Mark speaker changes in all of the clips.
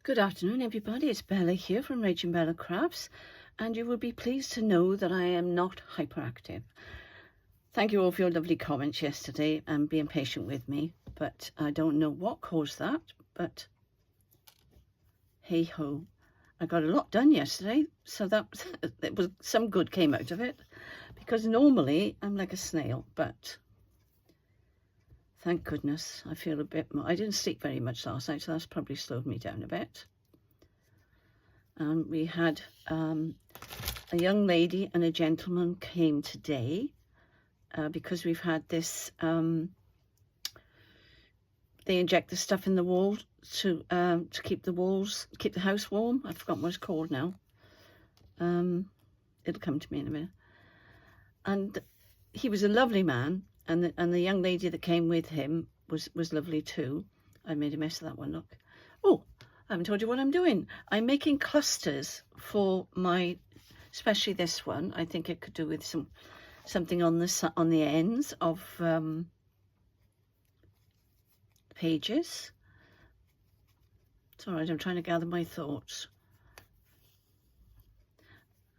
Speaker 1: Good afternoon, everybody. It's Bella here from RachandBellaCrafts, and you will be pleased to know that I am not hyperactive. Thank you all for your lovely comments yesterday and being patient with me, but I don't know what caused that, but hey ho. I got a lot done yesterday, so that it was some good came out of it, because normally I'm like a snail, but thank goodness I feel a bit more. I didn't sleep very much last night, so that's probably slowed me down a bit. We had a young lady and a gentleman came today because we've had this, they inject the stuff in the wall to keep the house warm. I've forgotten what it's called now. It'll come to me in a minute. And he was a lovely man, and the young lady that came with him was lovely too. I made a mess of that one, look. Oh, I haven't told you what I'm doing. I'm making clusters for my, especially this one. I think it could do with something on the ends of pages. It's all right, I'm trying to gather my thoughts.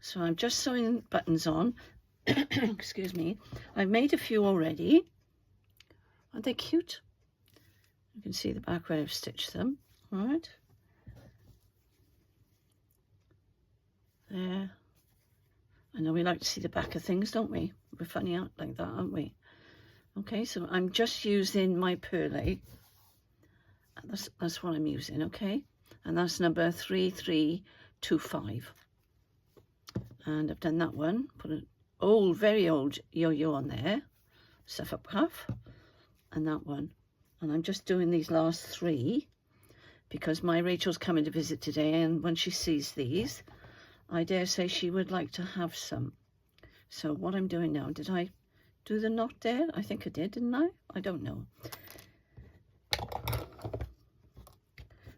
Speaker 1: So I'm just sewing buttons on. Excuse me. I've made a few already. Aren't they cute? You can see the back where I've stitched them. All right. There. I know we like to see the back of things, don't we? We're funny out like that, aren't we? Okay, so I'm just using my perlay. That's what I'm using, okay? And that's number 3325. And I've done that one. Put an old, very old yo-yo on there. Stuff up half. And that one. And I'm just doing these last three because my Rachel's coming to visit today, and when she sees these, I dare say she would like to have some. So what I'm doing now, did I do the knot there? I think I did, didn't I? I don't know.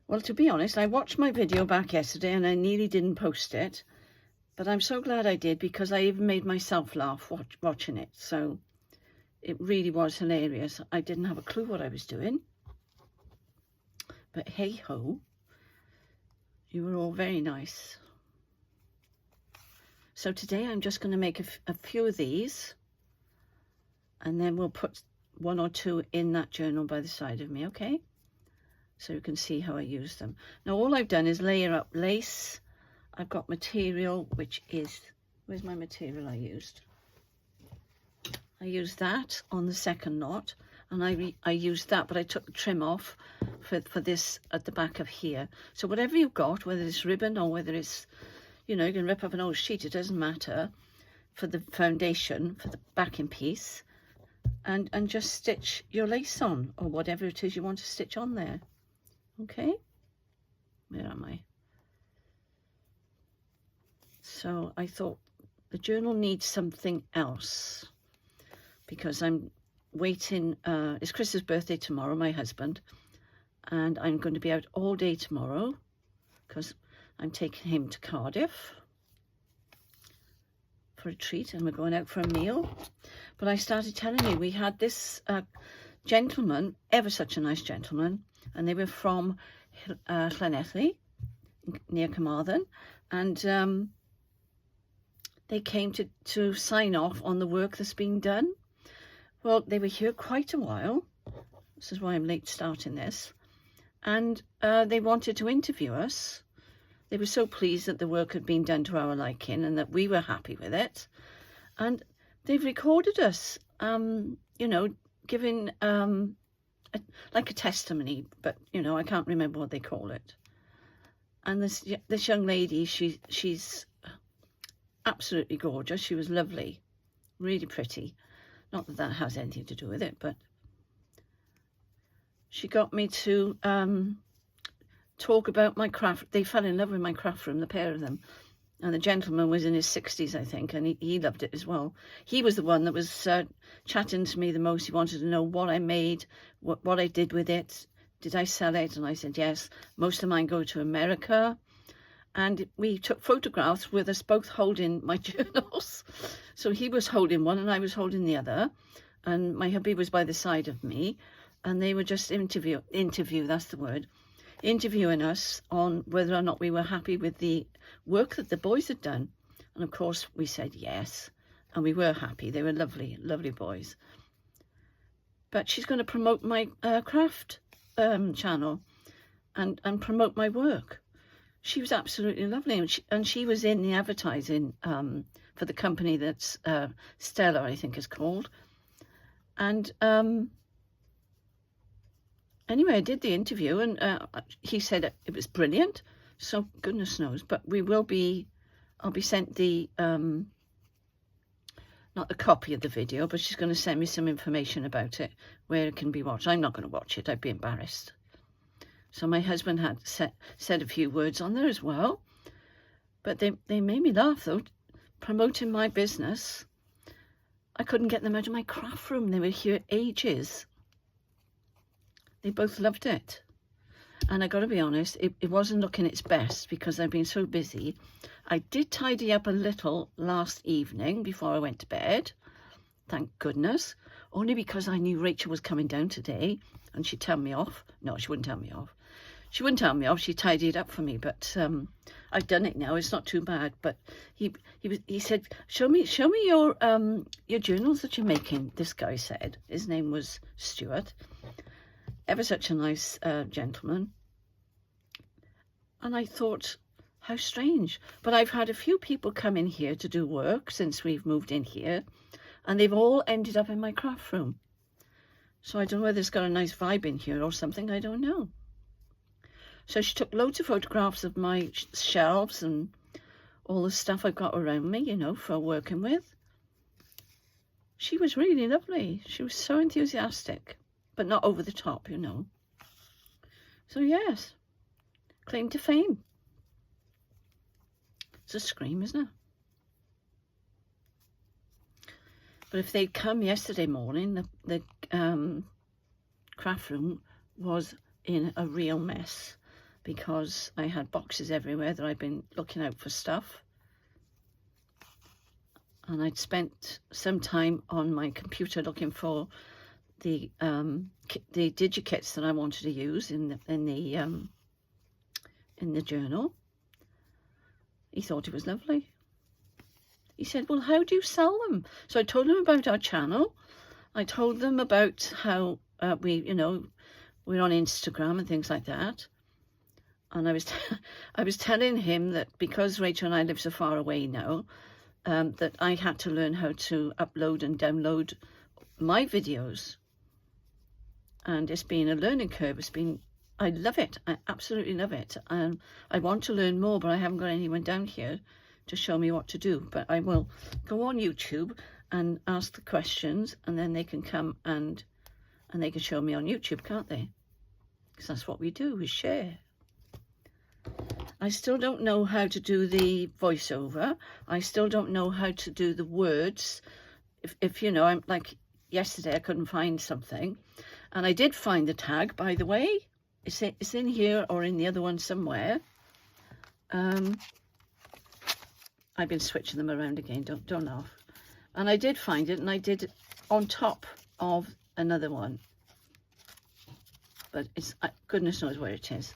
Speaker 1: Well, to be honest, I watched my video back yesterday and I nearly didn't post it, but I'm so glad I did because I even made myself laugh watching it. So it really was hilarious. I didn't have a clue what I was doing, but hey ho, you were all very nice. So today I'm just going to make a few of these, and then we'll put one or two in that journal by the side of me, okay? So you can see how I use them. Now all I've done is layer up lace. I've got material, which is, where's my material I used? I used that on the second knot, and I used that, but I took the trim off for this at the back of here. So whatever you've got, whether it's ribbon or whether it's, you know, you can rip up an old sheet, it doesn't matter, for the foundation, for the backing piece, and just stitch your lace on, or whatever it is you want to stitch on there. Okay? Where am I? So I thought the journal needs something else, because I'm waiting, it's Chris's birthday tomorrow, my husband, and I'm going to be out all day tomorrow, because I'm taking him to Cardiff for a treat, and we're going out for a meal. But I started telling you, we had this gentleman, ever such a nice gentleman, and they were from Llanelli, near Carmarthen, and they came to sign off on the work that's being done. Well, they were here quite a while. This is why I'm late starting this. And they wanted to interview us. They were so pleased that the work had been done to our liking and that we were happy with it. And they've recorded us, you know, giving like a testimony, but, you know, I can't remember what they call it. And this young lady, she's absolutely gorgeous. She was lovely, really pretty. Not that that has anything to do with it, but she got me to talk about my craft. They fell in love with my craft room, the pair of them. And the gentleman was in his 60s, I think, and he loved it as well. He was the one that was chatting to me the most. He wanted to know what I made, what I did with it. Did I sell it? And I said, yes. Most of mine go to America. And we took photographs with us both holding my journals. So he was holding one and I was holding the other. And my hubby was by the side of me. And they were just interview, that's the word. interviewing us on whether or not we were happy with the work that the boys had done. And of course we said yes, and we were happy. They were lovely, lovely boys. But she's going to promote my craft channel and promote my work. She was absolutely lovely, and she was in the advertising for the company that's Stella, I think is called. And anyway, I did the interview, and he said it was brilliant. So goodness knows, but I'll be sent the not a copy of the video, but she's going to send me some information about it, where it can be watched. I'm not going to watch it. I'd be embarrassed. So my husband had said a few words on there as well. But they made me laugh, though, promoting my business. I couldn't get them out of my craft room. They were here ages. They both loved it. And I got to be honest, it wasn't looking its best because I've been so busy. I did tidy up a little last evening before I went to bed. Thank goodness. Only because I knew Rachel was coming down today and she'd tell me off. No, she wouldn't tell me off. She wouldn't tell me off. She tidied it up for me, but I've done it now. It's not too bad. But he said, show me your journals that you're making. This guy said. His name was Stuart. Ever such a nice gentleman. And I thought, how strange. But I've had a few people come in here to do work since we've moved in here, and they've all ended up in my craft room. So I don't know whether it's got a nice vibe in here or something. I don't know. So she took loads of photographs of my shelves and all the stuff I've got around me, you know, for working with. She was really lovely. She was so enthusiastic, but not over the top, you know. So yes, claim to fame. It's a scream, isn't it? But if they'd come yesterday morning, the craft room was in a real mess because I had boxes everywhere that I'd been looking out for stuff. And I'd spent some time on my computer looking for the digikits that I wanted to use in the journal. He thought it was lovely. He said, well, how do you sell them? So I told him about our channel. I told them about how we're on Instagram and things like that. And I was telling him that because Rachel and I live so far away now, that I had to learn how to upload and download my videos. And it's been a learning curve. I love it. I absolutely love it. I want to learn more, but I haven't got anyone down here to show me what to do. But I will go on YouTube and ask the questions, and then they can come and they can show me on YouTube, can't they? Because that's what we do, we share. I still don't know how to do the voiceover. I still don't know how to do the words. If you know, I'm like yesterday I couldn't find something. And I did find the tag, by the way. It's in here or in the other one somewhere. I've been switching them around again, don't laugh. And I did find it, and I did it on top of another one. But it's goodness knows where it is.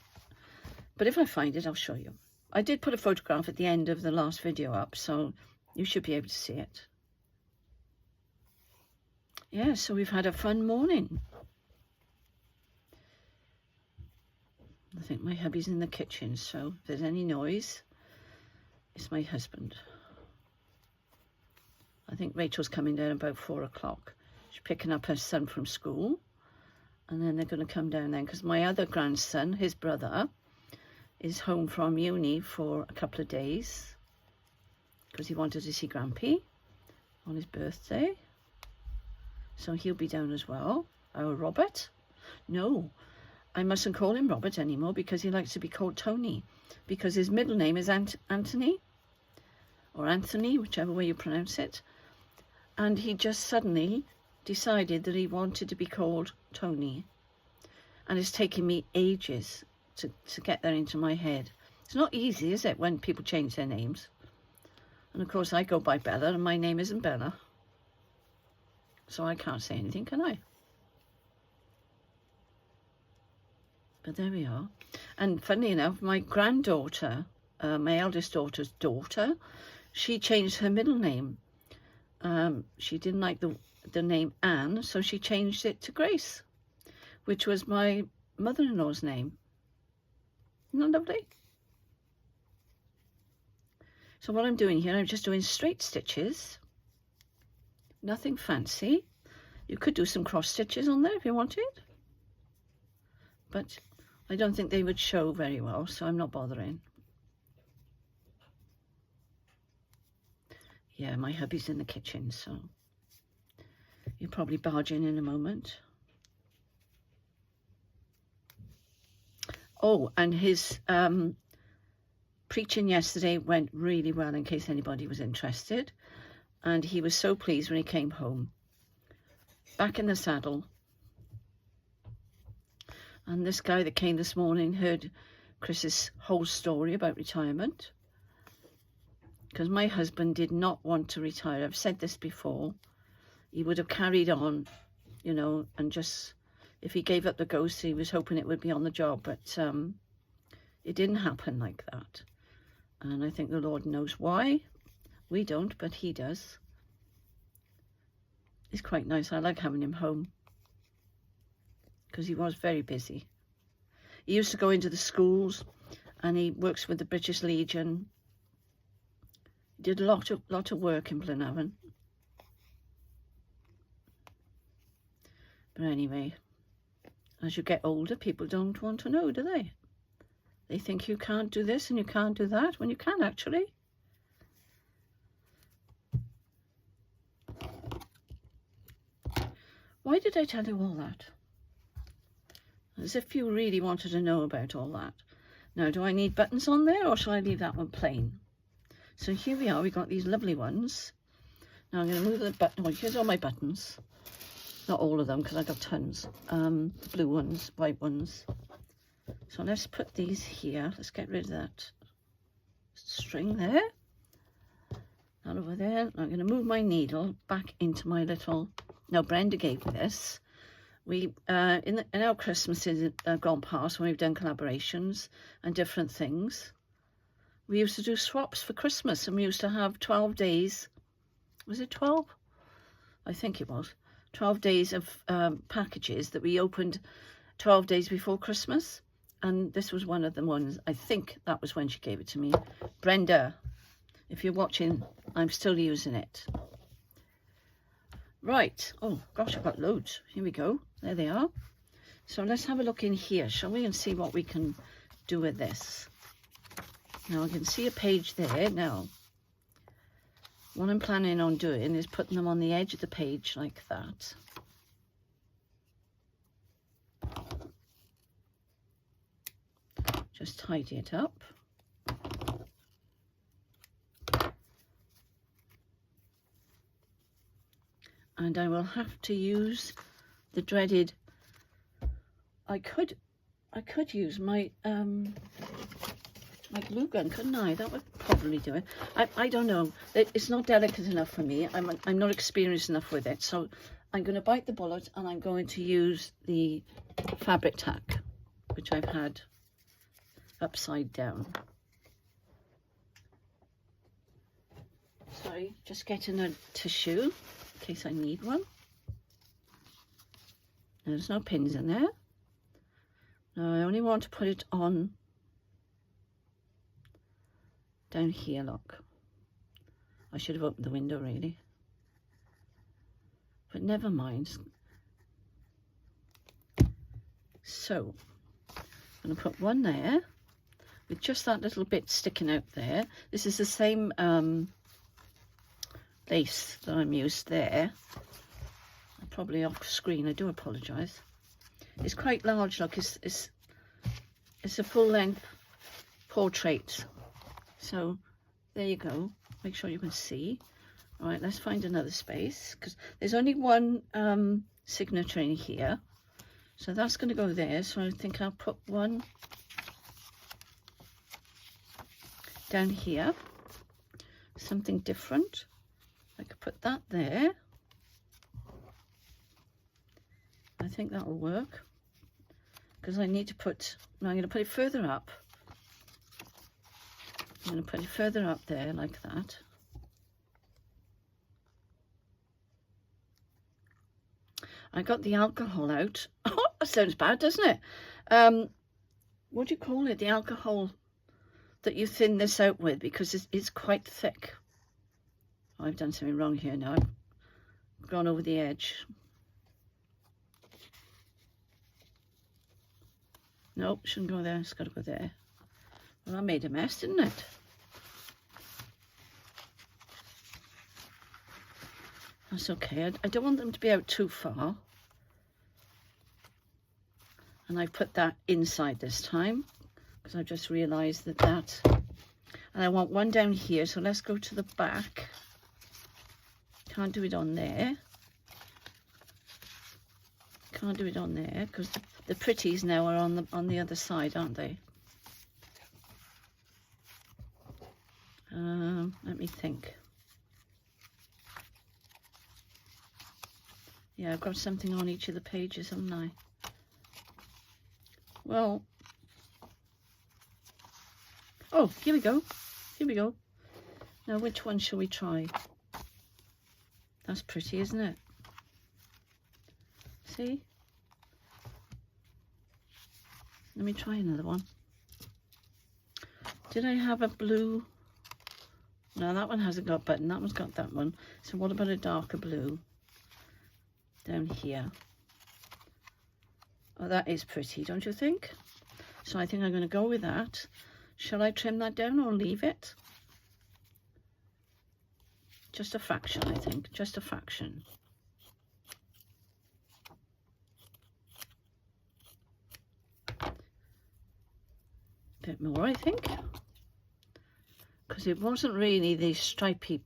Speaker 1: But if I find it, I'll show you. I did put a photograph at the end of the last video up, so you should be able to see it. Yeah, so we've had a fun morning. I think my hubby's in the kitchen, so if there's any noise, it's my husband. I think Rachel's coming down about 4 o'clock. She's picking up her son from school, and then they're going to come down then, because my other grandson, his brother, is home from uni for a couple of days, because he wanted to see Grampy on his birthday. So he'll be down as well. Oh, Robert? No, I mustn't call him Robert anymore because he likes to be called Tony, because his middle name is Anthony, or Anthony, whichever way you pronounce it. And he just suddenly decided that he wanted to be called Tony. And it's taken me ages to get that into my head. It's not easy, is it, when people change their names? And of course I go by Bella, and my name isn't Bella. So I can't say anything, can I? But there we are. And funnily enough, my granddaughter, my eldest daughter's daughter, she changed her middle name. She didn't like the name Anne, so she changed it to Grace, which was my mother-in-law's name. Isn't that lovely? So what I'm doing here, I'm just doing straight stitches. Nothing fancy. You could do some cross stitches on there if you wanted, but I don't think they would show very well, so I'm not bothering. Yeah, my hubby's in the kitchen, so you'll probably barge in a moment. Oh, and his preaching yesterday went really well, in case anybody was interested. And he was so pleased when he came home. Back in the saddle. And this guy that came this morning heard Chris's whole story about retirement. Because my husband did not want to retire. I've said this before. He would have carried on, you know, and just, if he gave up the ghost, he was hoping it would be on the job. But it didn't happen like that. And I think the Lord knows why. We don't, but he does. It's quite nice. I like having him home, because he was very busy. He used to go into the schools, and he works with the British Legion. He did a lot of work in Blenavon. But anyway, as you get older, people don't want to know, do they? They think you can't do this and you can't do that, when you can actually. Why did I tell you all that? As if you really wanted to know about all that. Now, do I need buttons on there, or shall I leave that one plain? So here we are, we got these lovely ones. Now I'm going to move the button. Oh, here's all my buttons. Not all of them, because I got tons. Blue ones, white ones. So let's put these here. Let's get rid of that string there. That over there. I'm going to move my needle back into my little... Now, Brenda gave me this. We, in our Christmases gone past, when we've done collaborations and different things, we used to do swaps for Christmas, and we used to have 12 days. Was it 12? I think it was. 12 days of packages that we opened 12 days before Christmas. And this was one of the ones. I think that was when she gave it to me. Brenda, if you're watching, I'm still using it. Right. Oh, gosh, I've got loads. Here we go. There they are. So let's have a look in here, shall we, and see what we can do with this. Now, I can see a page there. Now, what I'm planning on doing is putting them on the edge of the page like that. Just tidy it up. And I will have to use the dreaded, I could use my my glue gun, couldn't I? That would probably do it. I don't know. It's not delicate enough for me. I'm not experienced enough with it. So I'm going to bite the bullet, and I'm going to use the fabric tack, which I've had upside down. Sorry, just getting a tissue in case I need one. There's no pins in there. Now I only want to put it on down here, look. I should have opened the window really, but never mind. So I'm going to put one there with just that little bit sticking out there. This is the same lace that I'm used there. I'm probably off screen, I do apologise. It's quite large, look, it's a full length portrait. So there you go, make sure you can see. All right, let's find another space, because there's only one signature in here. So that's going to go there, so I think I'll put one down here, something different. I could put that there. I think that will work, because I need to put, now I'm going to put it further up. I'm going to put it further up there like that. I got the alcohol out. Oh, that sounds bad, doesn't it? What do you call it? The alcohol that you thin this out with, because it's quite thick. Oh, I've done something wrong here now. I've gone over the edge. Nope, shouldn't go there. It's got to go there. Well, I made a mess, didn't it? That's okay. I don't want them to be out too far. And I put that inside this time, because I just realised that, and I want one down here, so let's go to the back. Can't do it on there. Can't do it on there, because the pretties now are on the other side, aren't they? Let me think. Yeah, I've got something on each of the pages, haven't I? Well, oh, here we go. Here we go. Now, which one shall we try? That's pretty, isn't it? See? Let me try another one. Did I have a blue? No, that one hasn't got a button. That one's got that one. So what about a darker blue? Down here. Oh, that is pretty, don't you think? So I think I'm going to go with that. Shall I trim that down or leave it? Just a fraction, I think. Just a fraction. Bit more, I think. Because it wasn't really the stripy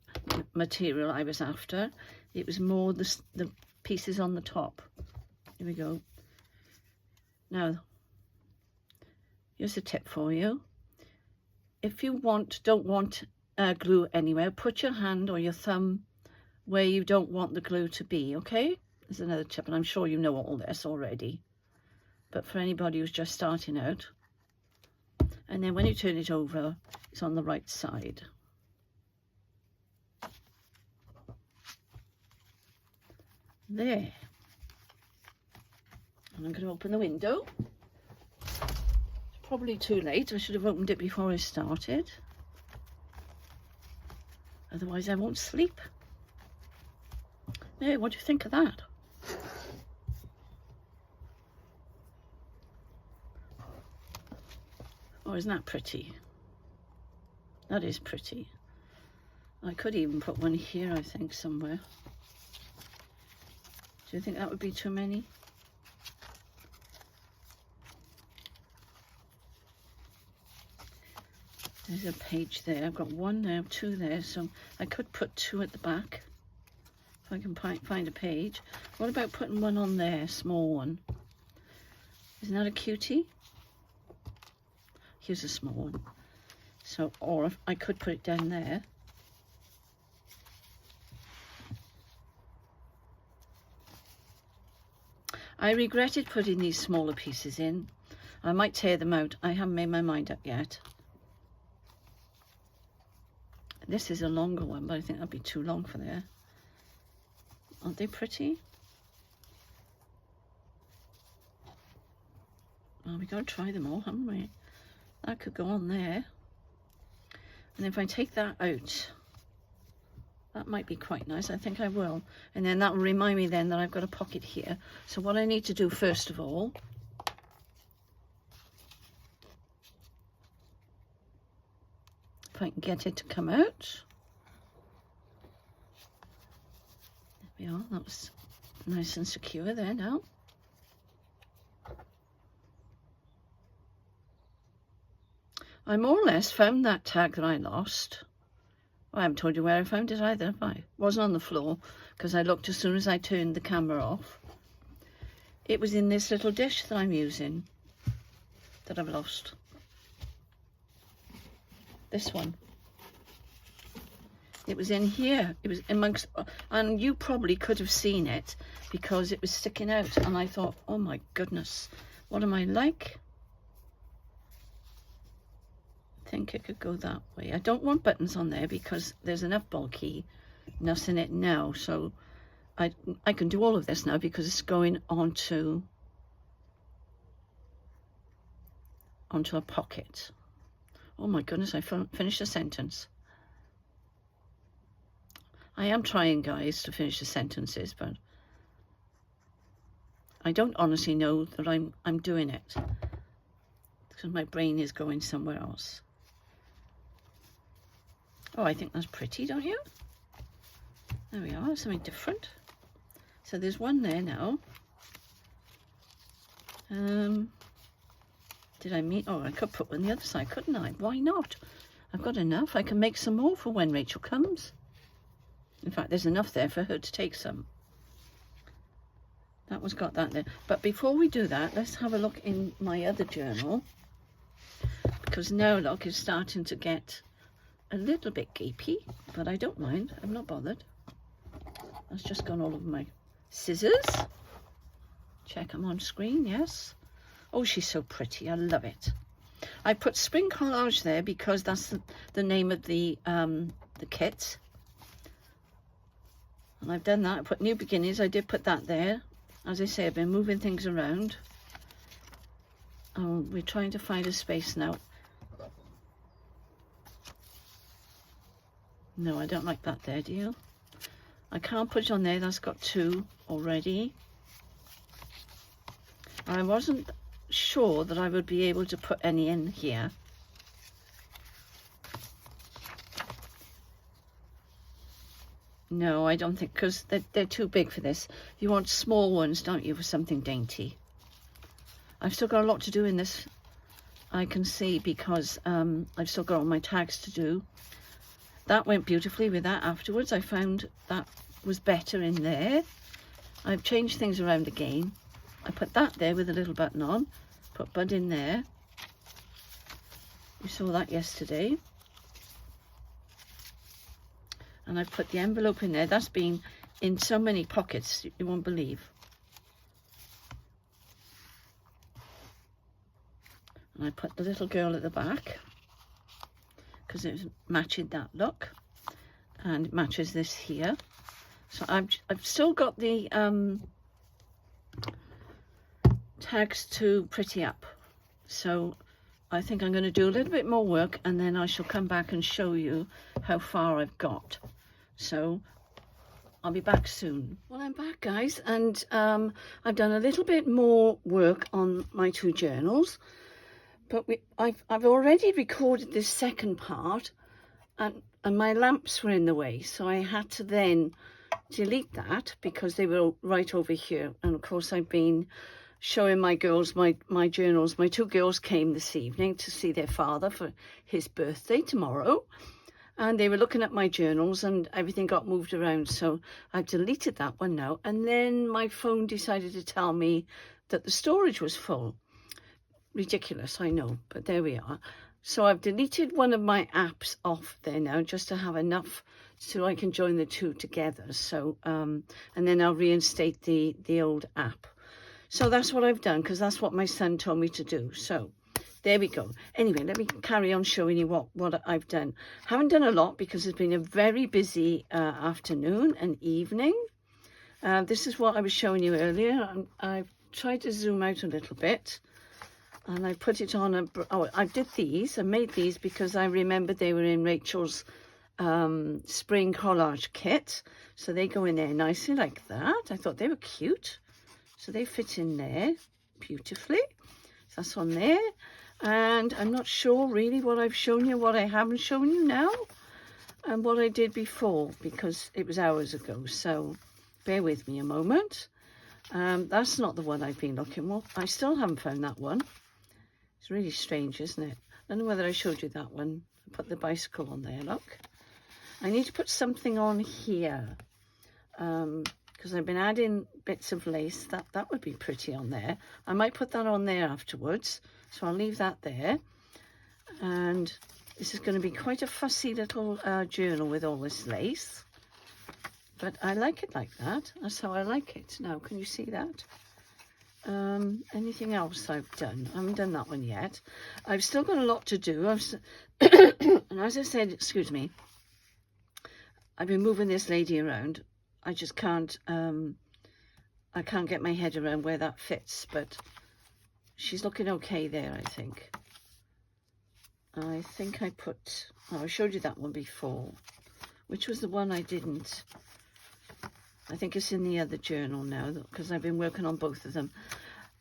Speaker 1: material I was after. It was more the pieces on the top. Here we go. Now, here's a tip for you. If you don't want glue anywhere, put your hand or your thumb where you don't want the glue to be, okay? There's another tip, and I'm sure you know all this already. But for anybody who's just starting out, and then when you turn it over, it's on the right side. There. And I'm going to open the window. It's probably too late. I should have opened it before I started. Otherwise I won't sleep. Hey, what do you think of that? Oh, isn't that pretty? That is pretty. I could even put one here, I think, somewhere. Do you think that would be too many? There's a page there. I've got one there, two there, so I could put two at the back if I can find a page. What about putting one on there, small one? Isn't that a cutie? Here's a small one. So, or if I could put it down there. I regretted putting these smaller pieces in. I might tear them out. I haven't made my mind up yet. This is a longer one, but I think that'd be too long for there. Aren't they pretty? Well, we got to try them all, haven't we? That could go on there. And if I take that out, that might be quite nice. I think I will. And then that will remind me then that I've got a pocket here. So what I need to do first of all, if I can get it to come out. There we are. That was nice and secure there now. I more or less found that tag that I lost. Well, I haven't told you where I found it either, have I? It wasn't on the floor, because I looked as soon as I turned the camera off. It was in this little dish that I'm using that I've lost. This one. It was in here. It was amongst, and you probably could have seen it because it was sticking out. And I thought, oh my goodness, What am I like? I think it could go that way. I don't want buttons on there because there's enough bulkiness in it now, so I can do all of this now because it's going onto a pocket. Oh my goodness, I finished a sentence. I am trying, guys, to finish the sentences, but I don't honestly know that I'm doing it because my brain is going somewhere else. Oh, I think that's pretty, don't you? There we are, something different. So there's one there now. Did I mean? Oh, I could put one on the other side, couldn't I? Why not? I've got enough. I can make some more for when Rachel comes. In fact, there's enough there for her to take some. That one's got that there. But before we do that, let's have a look in my other journal. Because now, look, it's starting to get a little bit gapey. But I don't mind. I'm not bothered. That's just gone all over my scissors. Check them on screen, yes. Oh, she's so pretty. I love it. I put Spring Collage there because that's the name of the kit. And I've done that. I put New Beginnings. I did put that there. As I say, I've been moving things around. Oh, we're trying to find a space now. No, I don't like that there, do you? I can't put it on there. That's got 2 already. I wasn't sure that I would be able to put any in here. No, I don't think, because they're too big for this. You want small ones, don't you, for something dainty. I've still got a lot to do in this, I can see, because I've still got all my tags to do. That went beautifully with that afterwards. I found that was better in there. I've changed things around again. I put that there with a little button on. Put bud in there. You saw that yesterday. And I've put the envelope in there. That's been in so many pockets, you won't believe. And I put the little girl at the back because it matched that look, and it matches this here. So I've still got the tags to pretty up. So I think I'm going to do a little bit more work, and then I shall come back and show you how far I've got. So I'll be back soon. Well, I'm back, guys, and I've done a little bit more work on my 2 journals, but I've already recorded this second part, and my lamps were in the way, so I had to then delete that because they were right over here. And of course, I've been showing my girls my journals. My 2 girls came this evening to see their father for his birthday tomorrow, and they were looking at my journals, and everything got moved around, so I've deleted that one now. And then my phone decided to tell me that the storage was full. Ridiculous, I know, but there we are. So I've deleted one of my apps off there now, just to have enough so I can join the 2 together. So and then I'll reinstate the old app. So that's what I've done, because that's what my son told me to do. So there we go. Anyway, let me carry on showing you what I've done. Haven't done a lot because it's been a very busy afternoon and evening. This is what I was showing you earlier. I've tried to zoom out a little bit, and I put it on I did these. I made these because I remembered they were in Rachel's spring collage kit. So they go in there nicely like that. I thought they were cute. So they fit in there beautifully. So that's on there. And I'm not sure really what I've shown you, what I haven't shown you now, and what I did before, because it was hours ago. So bear with me a moment. That's not the one I've been looking for. I still haven't found that one. It's really strange, isn't it? I don't know whether I showed you that one. I put the bicycle on there, look. I need to put something on here. Because I've been adding bits of lace. That would be pretty on there. I might put that on there afterwards. So I'll leave that there. And this is going to be quite a fussy little journal with all this lace. But I like it like that. That's how I like it. Now, can you see that? Anything else I've done? I haven't done that one yet. I've still got a lot to do. And as I said, excuse me, I've been moving this lady around. I just can't, I can't get my head around where that fits, but she's looking okay there, I think. I think I put, oh, I showed you that one before. Which was the one I didn't? I think it's in the other journal now, because I've been working on both of them.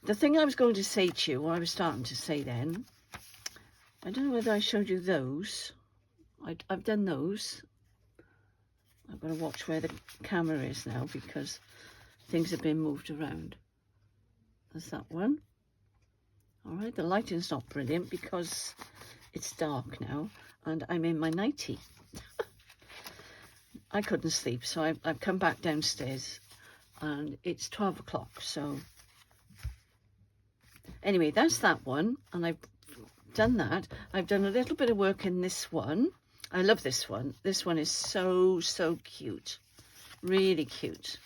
Speaker 1: The thing I was going to say to you, or I was starting to say then, I don't know whether I showed you those. I've done those. I've got to watch where the camera is now, because things have been moved around. There's that one. All right, the lighting's not brilliant because it's dark now, and I'm in my nightie. I couldn't sleep, so I've come back downstairs, and it's 12 o'clock, so anyway, that's that one, and I've done that. I've done a little bit of work in this one. I love this one. This one is so cute, really cute.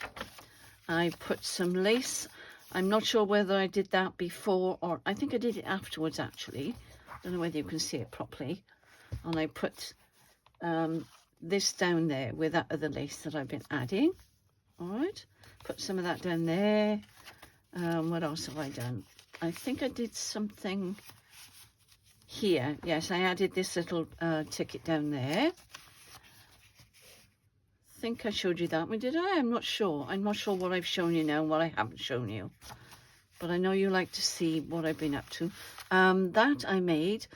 Speaker 1: I put some lace. I'm not sure whether I did that before, or I think I did it afterwards, actually. I don't know whether you can see it properly. And I put this down there with that other lace that I've been adding. All right, put some of that down there. What else have I done? I think I did something here. Yes, I added this little ticket down there. I think I showed you that one, did I? I'm not sure. I'm not sure what I've shown you now and what I haven't shown you. But I know you like to see what I've been up to. That I made,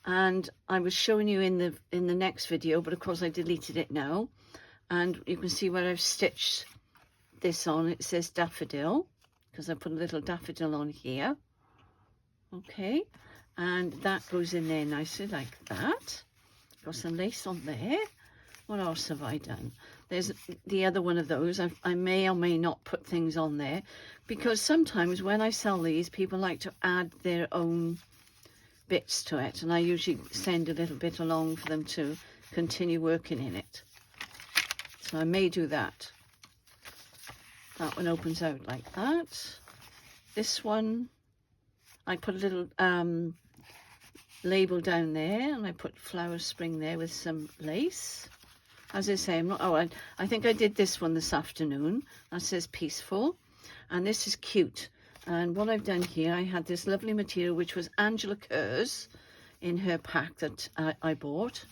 Speaker 1: and I was showing you in the next video, but of course I deleted it now. And you can see where I've stitched this on. It says daffodil, because I put a little daffodil on here. Okay, and that goes in there nicely like that. Got some lace on there. What else have I done? There's the other one of those. I may or may not put things on there, because sometimes when I sell these, people like to add their own bits to it, and I usually send a little bit along for them to continue working in it. So I may do that. That one opens out like that. This one, I put a little label down there, and I put flower spring there with some lace. As I say, I'm not, oh, I think I did this one this afternoon. That says peaceful, and this is cute. And what I've done here, I had this lovely material, which was Angela Kerr's in her pack that I bought.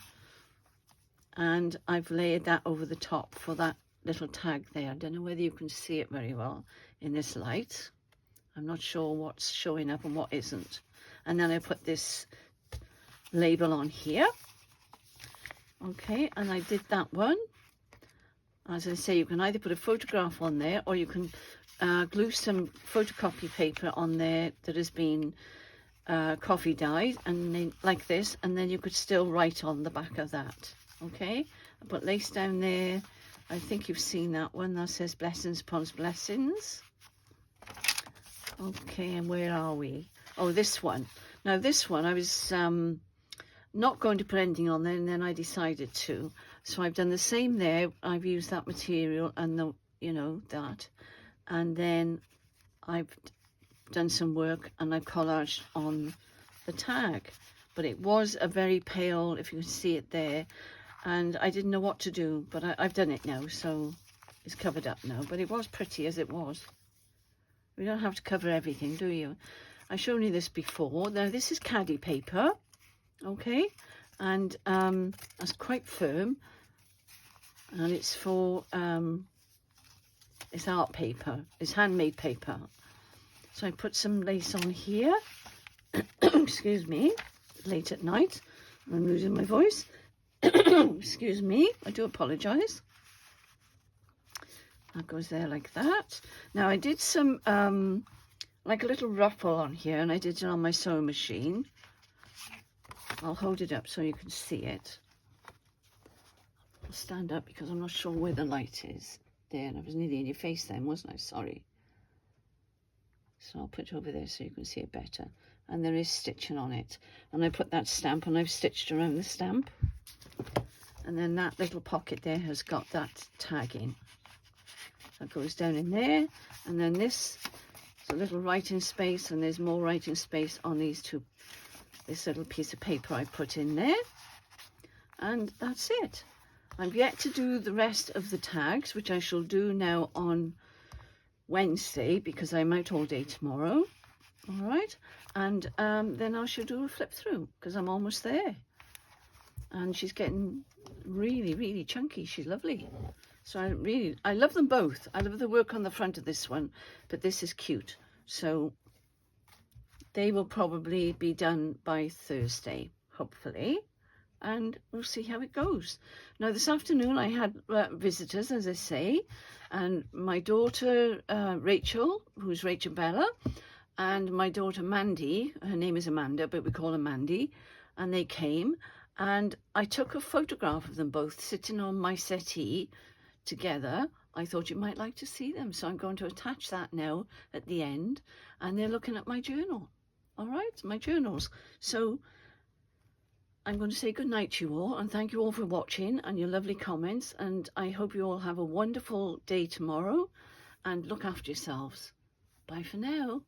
Speaker 1: And I've layered that over the top for that little tag there. I don't know whether you can see it very well in this light. I'm not sure what's showing up and what isn't. And then I put this label on here. Okay, and I did that one. As I say, you can either put a photograph on there, or you can glue some photocopy paper on there that has been coffee dyed, and then like this, and then you could still write on the back of that. Okay, I put lace down there. I think you've seen that one. That says blessings upon blessings. Okay, and where are we? Oh, this one. Now this one, I was not going to put anything on there, and then I decided to. So I've done the same there. I've used that material and the, you know, that. And then I've done some work, and I've collaged on the tag. But it was a very pale, if you can see it there. And I didn't know what to do, but I've done it now, so it's covered up now. But it was pretty as it was. You don't have to cover everything, do you? I've shown you this before. Now, this is caddy paper. Okay, and that's quite firm, and it's for it's art paper, it's handmade paper. So I put some lace on here. Excuse me, late at night, I'm losing my voice. Excuse me, I do apologize. That goes there like that. Now I did some like a little ruffle on here, and I did it on my sewing machine. I'll hold it up so you can see it. I'll stand up because I'm not sure where the light is. There, and I was nearly in your face then, wasn't I? Sorry. So I'll put it over there so you can see it better. And there is stitching on it. And I put that stamp, and I've stitched around the stamp. And then that little pocket there has got that tag in. That goes down in there. And then this a little writing space, and there's more writing space on these two, this little piece of paper I put in there. And that's it. I've yet to do the rest of the tags, which I shall do now on Wednesday because I'm out all day tomorrow. All right, and then I shall do a flip through because I'm almost there. And she's getting really, really chunky. She's lovely. So I love them both. I love the work on the front of this one, but this is cute. So they will probably be done by Thursday, hopefully. And we'll see how it goes. Now, this afternoon I had visitors, as I say, and my daughter Rachel, who's RachandBella, and my daughter Mandy, her name is Amanda, but we call her Mandy, and they came, and I took a photograph of them both sitting on my settee together. I thought you might like to see them, so I'm going to attach that now at the end, and they're looking at my journal. All right, my journals. So I'm going to say good night to you all, and thank you all for watching and your lovely comments, and I hope you all have a wonderful day tomorrow, and look after yourselves. Bye for now.